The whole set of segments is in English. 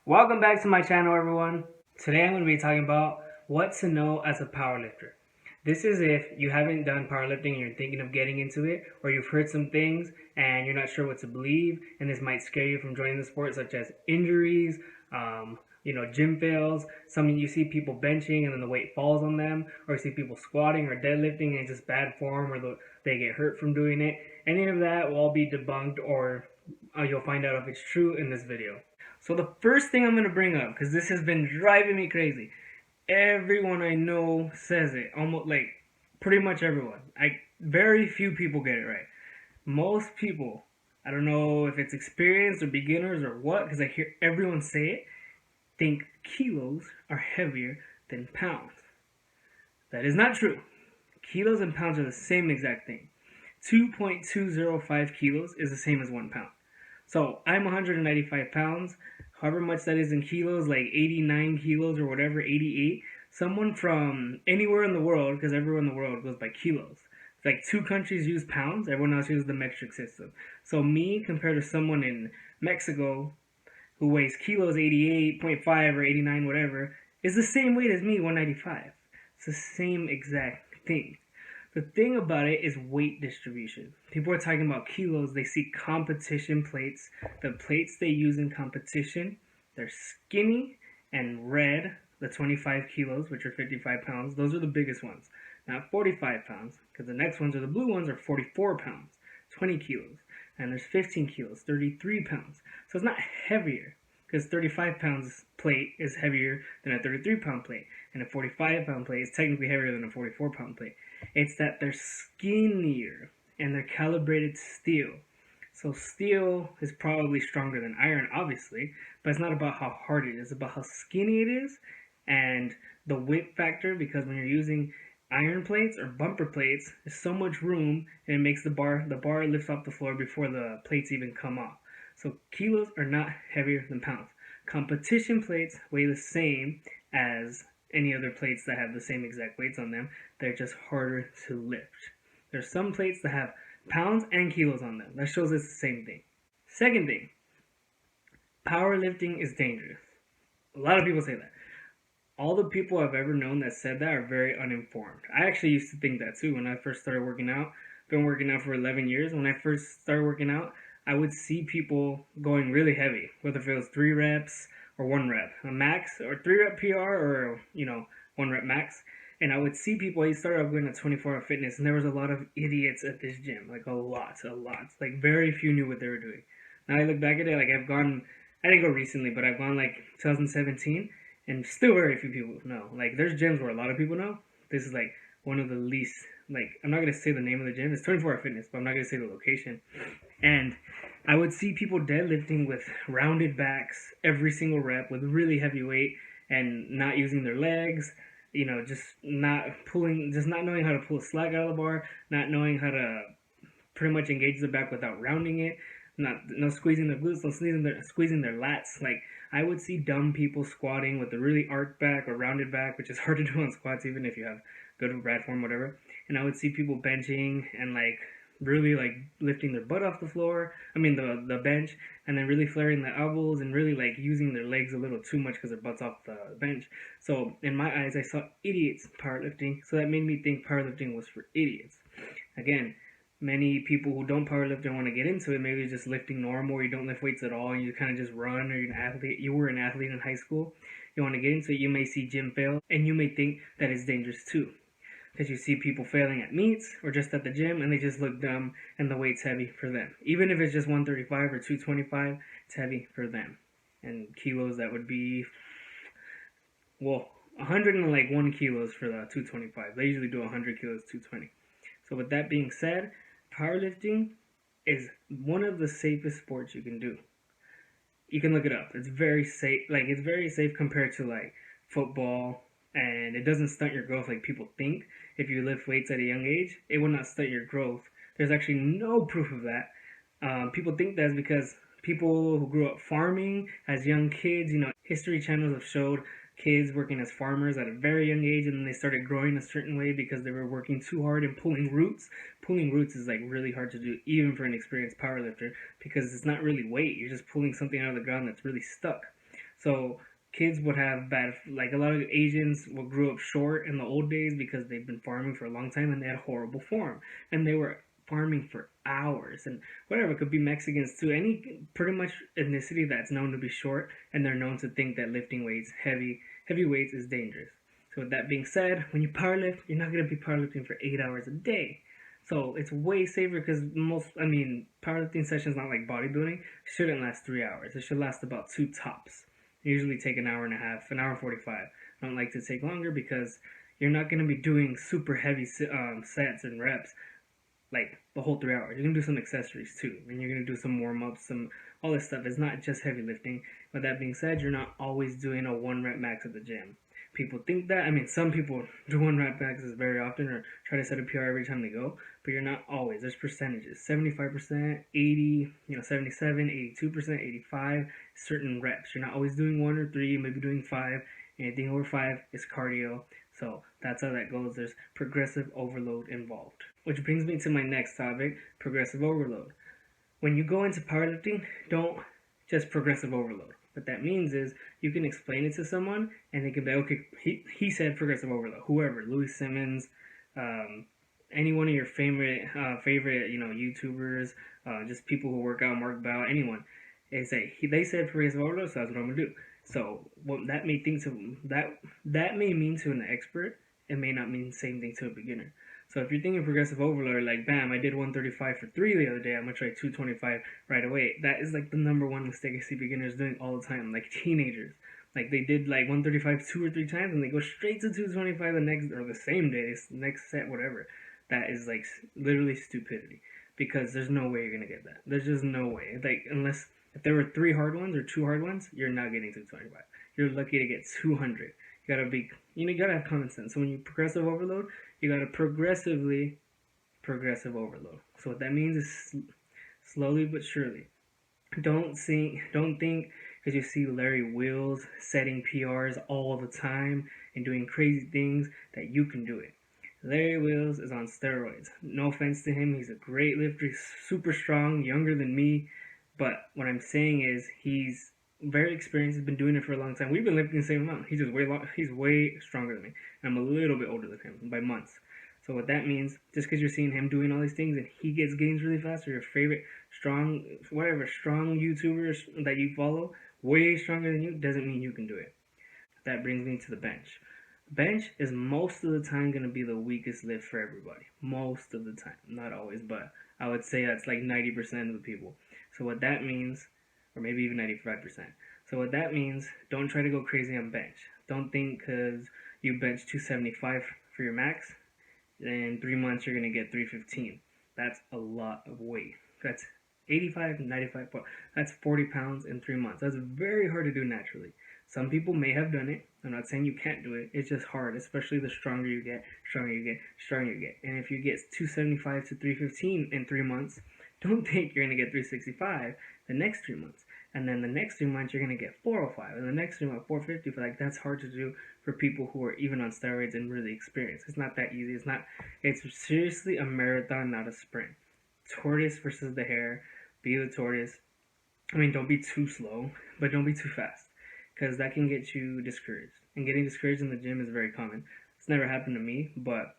Welcome back to my channel, everyone. Today I'm going to be talking about what to know as a powerlifter. This is if you haven't done powerlifting and you're thinking of getting into it, or you've heard some things and you're not sure what to believe, and this might scare you from joining the sport, such as injuries, gym fails. Some you see people benching and then the weight falls on them, or you see people squatting or deadlifting and just bad form, or they get hurt from doing it. Any of that will all be debunked, or you'll find out if it's true in this video. So the first thing I'm going to bring up, because this has been driving me crazy, everyone I know says it, almost like pretty much everyone. Very few people get it right. Most people, I don't know if it's experienced or beginners or what, because I hear everyone say it, think kilos are heavier than pounds. That is not true. Kilos and pounds are the same exact thing. 2.205 kilos is the same as 1 pound. So I'm 195 pounds, however much that is in kilos, like 89 kilos or whatever, 88. Someone from anywhere in the world, because everyone in the world goes by kilos. Like 2 countries use pounds, everyone else uses the metric system. So me compared to someone in Mexico who weighs kilos 88.5 or 89, whatever, is the same weight as me, 195. It's the same exact thing. The thing about it is weight distribution. People are talking about kilos. They see competition plates. The plates they use in competition, they're skinny and red, the 25 kilos, which are 55 pounds. Those are the biggest ones. Not 45 pounds, because the next ones are the blue ones are 44 pounds, 20 kilos. And there's 15 kilos, 33 pounds. So it's not heavier, because 35 pounds plate is heavier than a 33 pound plate. And a 45 pound plate is technically heavier than a 44 pound plate. It's that they're skinnier and they're calibrated steel. So steel is probably stronger than iron, obviously, but it's not about how hard it is. It's about how skinny it is and the whip factor, because when you're using iron plates or bumper plates, there's so much room and it makes the bar lifts off the floor before the plates even come off. So kilos are not heavier than pounds. Competition plates weigh the same as any other plates that have the same exact weights on them. They're just harder to lift. There's some plates that have pounds and kilos on them. That shows it's the same thing. Second thing, powerlifting is dangerous. A lot of people say that. All the people I've ever known that said that are very uninformed. I actually used to think that too when I first started working out. Been working out for 11 years. When I first started working out, I would see people going really heavy, whether if it was 3 reps or 1 rep, a max, or 3 rep PR, or 1 rep max. And I would see people. I started off going to 24-hour fitness, and there was a lot of idiots at this gym, like a lot. Like very few knew what they were doing. Now I look back at it, like I've gone. I didn't go recently, but I've gone like 2017, and still very few people know. Like there's gyms where a lot of people know. This is like one of the least. Like I'm not gonna say the name of the gym. It's 24-hour fitness, but I'm not gonna say the location. And I would see people deadlifting with rounded backs every single rep with really heavy weight and not using their legs, just not pulling, just not knowing how to pull a slack out of the bar, not knowing how to pretty much engage the back without rounding it, no squeezing their glutes, no squeezing their lats. Like I would see dumb people squatting with a really arched back or rounded back, which is hard to do on squats even if you have good or bad form, whatever. And I would see people benching and like really like lifting their butt off the floor, the bench, and then really flaring the elbows and really like using their legs a little too much because their butt's off the bench. So in my eyes I saw idiots powerlifting, so that made me think powerlifting was for idiots. Again, many people who don't powerlift and want to get into it, maybe just lifting normal, or you don't lift weights at all and you kind of just run, or you were an athlete in high school, you want to get into it, you may see gym fail and you may think that it's dangerous too, because you see people failing at meets or just at the gym and they just look dumb and the weight's heavy for them. Even if it's just 135 or 225, it's heavy for them. And kilos, that would be, 101 kilos for the 225. They usually do 100 kilos, 220. So with that being said, powerlifting is one of the safest sports you can do. You can look it up. It's very safe. Like it's very safe compared to like football, and it doesn't stunt your growth like people think. If you lift weights at a young age, it will not stunt your growth. There's actually no proof of that. People think that's because people who grew up farming as young kids, history channels have showed kids working as farmers at a very young age, and then they started growing a certain way because they were working too hard and pulling roots. Pulling roots is like really hard to do even for an experienced powerlifter, because it's not really weight. You're just pulling something out of the ground that's really stuck. So kids would have bad, like a lot of Asians will grew up short in the old days because they've been farming for a long time and they had horrible form and they were farming for hours and whatever. It could be Mexicans too, any pretty much ethnicity that's known to be short and they're known to think that lifting weights, heavy weights is dangerous. So with that being said, when you powerlift, you're not gonna be powerlifting for 8 hours a day. So it's way safer because powerlifting sessions, not like bodybuilding, shouldn't last 3 hours. It should last about two tops. Usually take an hour and a half, an hour and 45. I don't like to take longer because you're not going to be doing super heavy sets and reps like the whole 3 hours. You're going to do some accessories too. And you're going to do some warm ups, some all this stuff. It's not just heavy lifting. With that being said, you're not always doing a 1 rep max at the gym. People think that. I mean, some people do 1 rep maxes very often or try to set a PR every time they go, but you're not always. There's percentages: 75%, 80, 77, 82%, 85. Certain reps. You're not always doing 1 or 3. You may be doing 5. Anything over 5 is cardio. So that's how that goes. There's progressive overload involved. Which brings me to my next topic: progressive overload. When you go into powerlifting, don't just progressive overload. What that means is you can explain it to someone and they can be okay. He said progressive overload. Whoever, Louis Simmons, any one of your favorite YouTubers, just people who work out, Mark Bow, anyone. They said progressive overload, so that's what I'm gonna do. So what that may think to that may mean to an expert, it may not mean the same thing to a beginner. So if you're thinking progressive overload, like bam, I did 135 for 3 the other day, I'm gonna try 225 right away. That is like the number one mistake I see beginners doing all the time, like teenagers. Like they did like 135 2 or 3 times and they go straight to 225 the next or the same day, next set, whatever. That is like literally stupidity because there's no way you're gonna get that. There's just no way. Like unless if there were 3 hard ones or 2 hard ones, you're not getting to 225. You're lucky to get 200. You gotta have common sense. So when you progressive overload, you gotta progressive overload. So what that means is slowly but surely. Don't think because you see Larry Wheels setting PRs all the time and doing crazy things that you can do it. Larry Wheels is on steroids. No offense to him, he's a great lifter, he's super strong, younger than me. But what I'm saying is he's very experienced. He's been doing it for a long time. We've been lifting the same amount. He's way stronger than me. And I'm a little bit older than him by months. So what that means, just because you're seeing him doing all these things and he gets gains really fast, or your favorite strong YouTubers that you follow way stronger than you, doesn't mean you can do it. That brings me to the bench. Bench is most of the time going to be the weakest lift for everybody. Most of the time. Not always, but I would say that's like 90% of the people. So what that means, or maybe even 95%. So what that means, don't try to go crazy on bench. Don't think because you bench 275 for your max, in 3 months you're going to get 315. That's a lot of weight. That's 85, 95, that's 40 pounds in 3 months. That's very hard to do naturally. Some people may have done it. I'm not saying you can't do it. It's just hard, especially the stronger you get, stronger you get. And if you get 275 to 315 in 3 months, don't think you're going to get 365 the next 3 months. And then the next 3 months, you're going to get 405. And the next 3 months, 450. But like, that's hard to do for people who are even on steroids and really experienced. It's not that easy. It's seriously a marathon, not a sprint. Tortoise versus the hare. Be the tortoise. Don't be too slow, but don't be too fast. Because that can get you discouraged. And getting discouraged in the gym is very common. It's never happened to me, but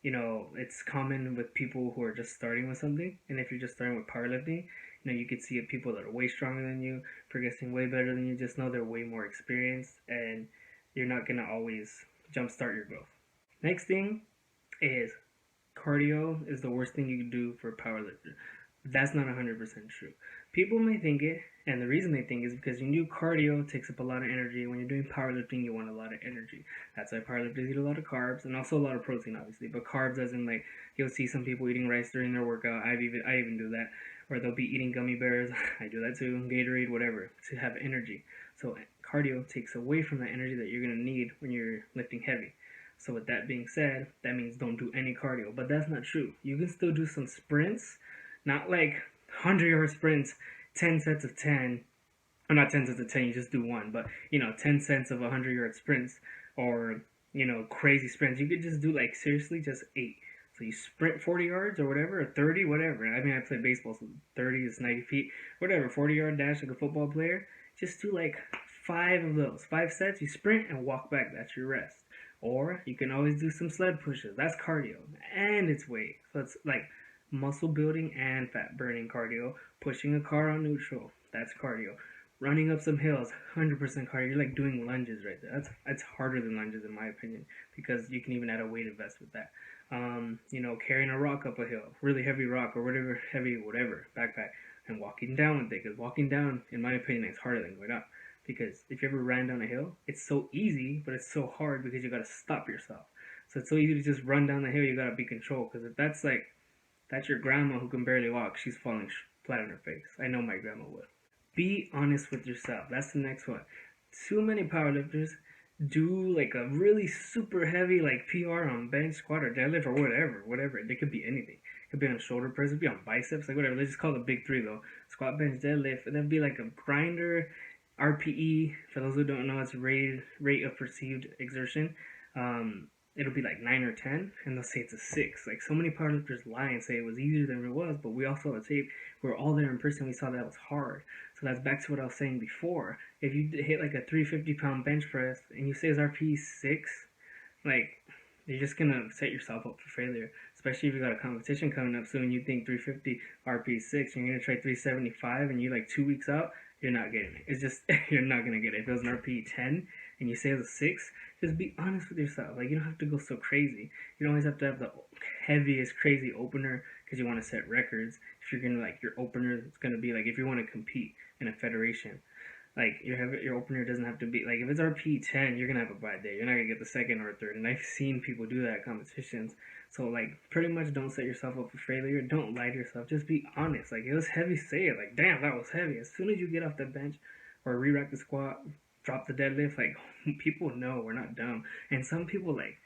it's common with people who are just starting with something. And if you're just starting with powerlifting, you could see people that are way stronger than you, progressing way better than you. Just know they're way more experienced, and you're not gonna always jumpstart your growth. Next thing is cardio is the worst thing you can do for a powerlifter. That's not 100% true. People may think it, and the reason they think is because you do cardio takes up a lot of energy. When you're doing powerlifting, you want a lot of energy. That's why powerlifters eat a lot of carbs and also a lot of protein, obviously. But carbs, as in like you'll see some people eating rice during their workout. I even do that. Or they'll be eating gummy bears. I do that too. Gatorade, whatever, to have energy. So cardio takes away from the energy that you're gonna need when you're lifting heavy. So with that being said, that means don't do any cardio. But that's not true. You can still do some sprints, not like 100-yard sprints, 10 sets of 10. Or not 10 sets of 10, you just do one. But, 10 sets of 100-yard sprints or, crazy sprints. You could just do, seriously, just 8. So you sprint 40 yards or whatever, or 30, whatever. I play baseball, so 30 is 90 feet. Whatever, 40-yard dash like a football player. Just do, 5 of those. 5 sets, you sprint and walk back. That's your rest. Or you can always do some sled pushes. That's cardio. And it's weight. So it's like muscle building and fat burning cardio. Pushing a car on neutral. That's cardio. Running up some hills, 100% cardio. You're like doing lunges right there. That's harder than lunges in my opinion, because you can even add a weighted vest with that. Carrying a rock up a hill, really heavy rock or whatever, heavy whatever backpack, and walking down with it. Because walking down, in my opinion, is harder than going up. Because if you ever ran down a hill, it's so easy, but it's so hard because you gotta stop yourself. So it's so easy to just run down the hill. You gotta be controlled. Because if that's your grandma who can barely walk, she's falling flat on her face. I know my grandma would. Be honest with yourself. That's the next one. Too many powerlifters do like a really super heavy like PR on bench, squat, or deadlift, or whatever. It could be anything. It could be on shoulder press, it could be on biceps, like whatever. Let's just call it the big three though. Squat, bench, deadlift, and then be like a grinder, RPE. For those who don't know, it's rate of perceived exertion. It'll be like 9 or 10, and they'll say it's a 6. Like, so many powerlifters lie and say it was easier than it was, but we also have a tape. We were all there in person. We saw that it was hard. So that's back to what I was saying before. If you hit like a 350-pound bench press and you say it's RPE 6, like, you're just gonna set yourself up for failure. Especially if you got a competition coming up soon. You think 350 RPE 6, and you're gonna try 375, and you're like 2 weeks out. You're not getting it. It's just you're not gonna get it. If it was an RPE 10 and you say it's a 6, just be honest with yourself. Like, you don't have to go so crazy. You don't always have to have the heaviest crazy opener because you want to set records. If you're gonna, like, your opener, it's gonna be like if you want to compete in a federation. Like, your opener doesn't have to be like, if it's RPE 10, you're gonna have a bad day. You're not gonna get the second or third. And I've seen people do that at competitions. So, like, pretty much don't set yourself up for failure. Don't lie to yourself. Just be honest. Like, it was heavy, say it. Like, damn, that was heavy. As soon as you get off the bench or re-rack the squat, drop the deadlift, like, people know we're not dumb. And some people, like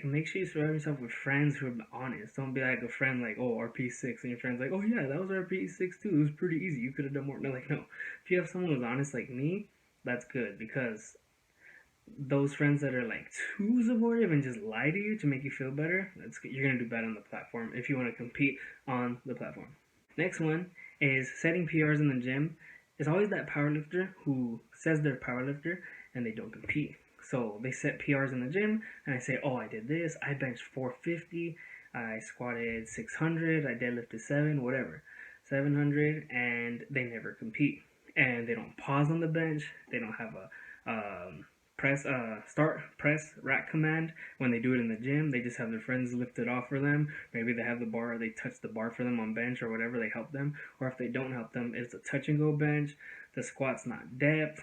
make sure you surround yourself with friends who are honest. Don't be like a friend like, oh, RP6, and your friend's like, oh yeah, that was RP6 too. It was pretty easy. You could have done more. No, like, no. If you have someone who's honest like me, that's good, because those friends that are like too supportive and just lie to you to make you feel better, you're gonna do bad on the platform if you want to compete on the platform. Next one is setting PRs in the gym. There's always that powerlifter who says they're a powerlifter and they don't compete. So they set PRs in the gym, and I say, oh, I did this. I benched 450. I squatted 600. I deadlifted 700, and they never compete. And they don't pause on the bench. They don't have a press rack command when they do it in the gym. They just have their friends lift it off for them. Maybe they have the bar, or they touch the bar for them on bench or whatever. They help them. Or if they don't help them, it's a touch and go bench. The squat's not depth.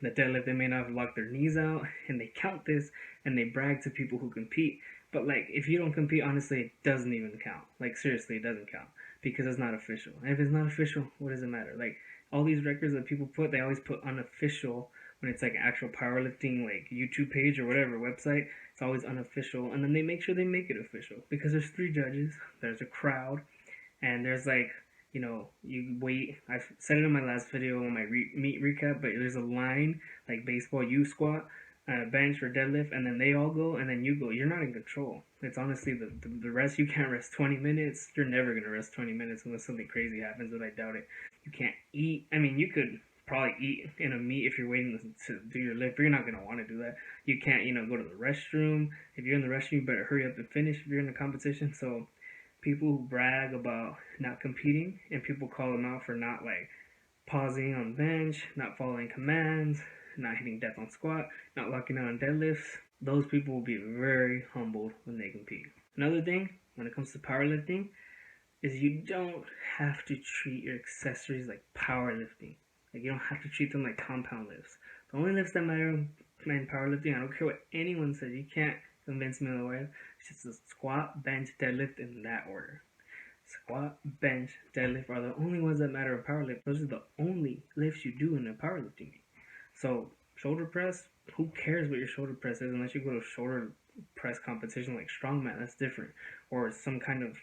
The deadlift, they may not have locked their knees out, and they count this and they brag to people who compete. But like, if you don't compete, honestly, it doesn't even count. Like, seriously, it doesn't count because it's not official. And if it's not official, what does it matter? Like, all these records that people put, they always put unofficial when it's like an actual powerlifting like YouTube page or whatever website. It's always unofficial, and then they make sure they make it official because there's 3 judges, there's a crowd, and there's like, you wait. I've said it in my last video on my meet recap, but there's a line like baseball. You squat, bench, or deadlift, and then they all go, and then you go. You're not in control. It's honestly the rest. You can't rest 20 minutes. You're never gonna rest 20 minutes unless something crazy happens, but I doubt it. You can't eat. I mean, you could probably eat in a meet if you're waiting to do your lift, but you're not gonna want to do that. You can't, go to the restroom. If you're in the restroom, you better hurry up and finish if you're in a competition. So people who brag about not competing, and people call them out for not like pausing on bench, not following commands, not hitting depth on squat, not locking out on deadlifts, those people will be very humbled when they compete. Another thing when it comes to powerlifting is you don't have to treat your accessories like powerlifting. Like, you don't have to treat them like compound lifts. The only lifts that matter in powerlifting, I don't care what anyone says, you can't convince me otherwise. It's just a squat, bench, deadlift in that order. Squat, bench, deadlift are the only ones that matter in powerlifting. Those are the only lifts you do in a powerlifting meet. So shoulder press, who cares what your shoulder press is unless you go to a shoulder press competition like strongman? That's different. Or some kind of,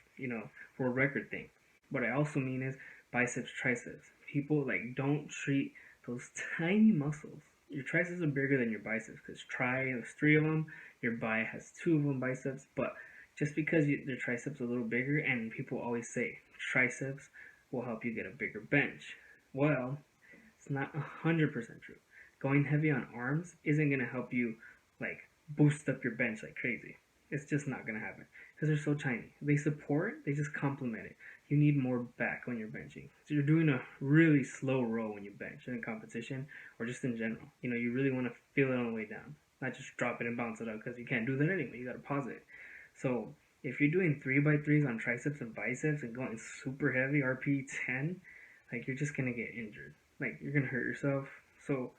world record thing. What I also mean is biceps, triceps. People don't treat those tiny muscles. Your triceps are bigger than your biceps because tri has 3 of them. Your bi has 2 of them, biceps. But just because your triceps are a little bigger, and people always say triceps will help you get a bigger bench. Well, it's not 100% true. Going heavy on arms isn't gonna help you like boost up your bench like crazy. It's just not gonna happen because they're so tiny. They support, they just complement it. You need more back when you're benching. So you're doing a really slow row when you bench in a competition or just in general. You know, you really want to feel it on the way down, not just drop it and bounce it up because you can't do that anyway. You gotta pause it. So if you're doing 3x3s on triceps and biceps and going super heavy, RP 10, like you're just gonna get injured. Like you're gonna hurt yourself. So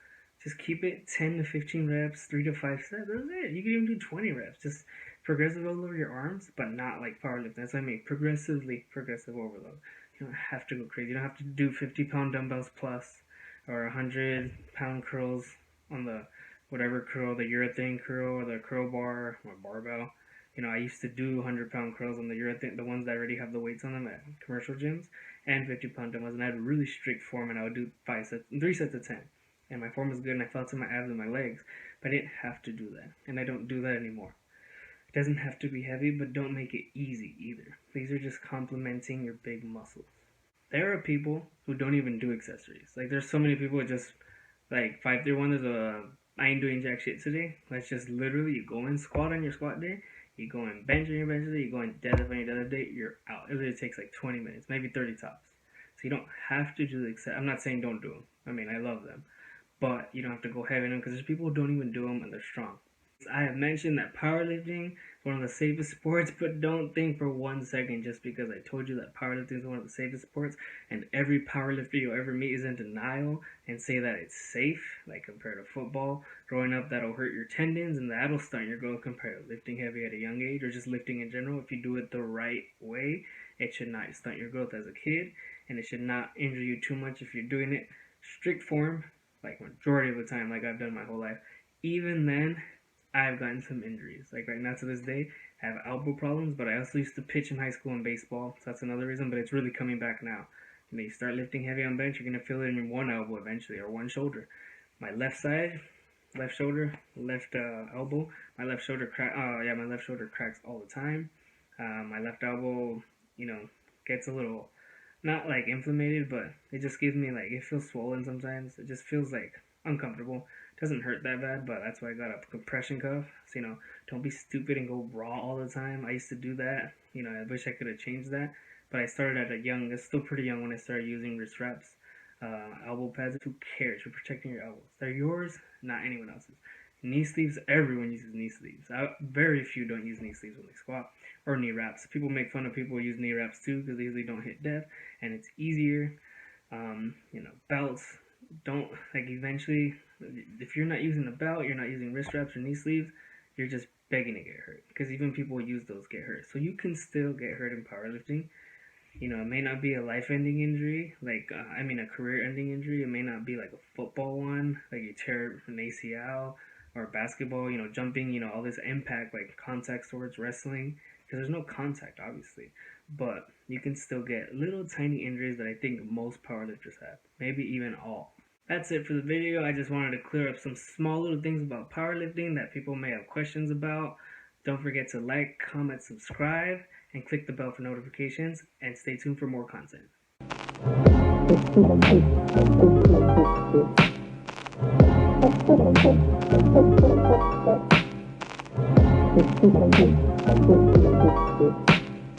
just keep it 10 to 15 reps, 3 to 5 sets. That's it. You can even do 20 reps. Just progressive overload your arms, but not like powerlifting. That's what I mean. Progressive overload. You don't have to go crazy. You don't have to do 50-pound dumbbells plus or 100-pound curls on the whatever curl, the urethane curl or the curl bar or barbell. You know, I used to do 100-pound curls on the urethane, the ones that already have the weights on them at commercial gyms, and 50-pound dumbbells. And I had a really strict form, and I would do 3 sets of 10. And my form was good, and I felt in my abs and my legs. But I didn't have to do that, and I don't do that anymore. It doesn't have to be heavy, but don't make it easy either. These are just complementing your big muscles. There are people who don't even do accessories. Like there's so many people who just like 531 is I ain't doing jack shit today. That's just literally you go in squat on your squat day, you go in bench on your bench day, you go in deadlift on your deadlift day, you're out. It literally takes like 20 minutes, maybe 30 tops. So you don't have to do the I'm not saying don't do them. I mean, I love them. But you don't have to go heavy on them because there's people who don't even do them and they're strong. I have mentioned that powerlifting is one of the safest sports, but don't think for 1 second just because I told you that powerlifting is one of the safest sports and every powerlifter you'll ever meet is in denial and say that it's safe, like compared to football. Growing up, that'll hurt your tendons and that'll stunt your growth compared to lifting heavy at a young age or just lifting in general. If you do it the right way, it should not stunt your growth as a kid and it should not injure you too much if you're doing it strict form, like majority of the time, like I've done my whole life. Even then, I've gotten some injuries. Like right now to this day, I have elbow problems, but I also used to pitch in high school in baseball, so that's another reason, but it's really coming back now. You know, you start lifting heavy on bench, you're going to feel it in your one elbow eventually, or one shoulder. My left side, left shoulder, left elbow, my left shoulder cracks all the time. My left elbow, you know, gets a little, not like inflamed, but it just gives me like, it feels swollen sometimes. It just feels like uncomfortable. Doesn't hurt that bad, but that's why I got a compression cuff. So, you know, don't be stupid and go raw all the time. I used to do that. You know, I wish I could have changed that. But I started at a young, it's still pretty young when I started using wrist wraps. Elbow pads, who cares? You're protecting your elbows. They're yours, not anyone else's. Knee sleeves, everyone uses knee sleeves. Very few don't use knee sleeves when they squat. Or knee wraps. People make fun of people who use knee wraps too because they usually don't hit depth. And it's easier. You know, belts. Don't, like eventually, if you're not using a belt, you're not using wrist wraps or knee sleeves, you're just begging to get hurt. Because even people who use those get hurt. So you can still get hurt in powerlifting. You know, it may not be a life-ending injury, like, a career-ending injury. It may not be like a football one, like you tear an ACL, or basketball, you know, jumping, you know, all this impact, like contact sports, wrestling, because there's no contact, obviously. But you can still get little tiny injuries that I think most powerlifters have, maybe even all. That's it for the video. I just wanted to clear up some small little things about powerlifting that people may have questions about. Don't forget to like, comment, subscribe, and click the bell for notifications, and stay tuned for more content.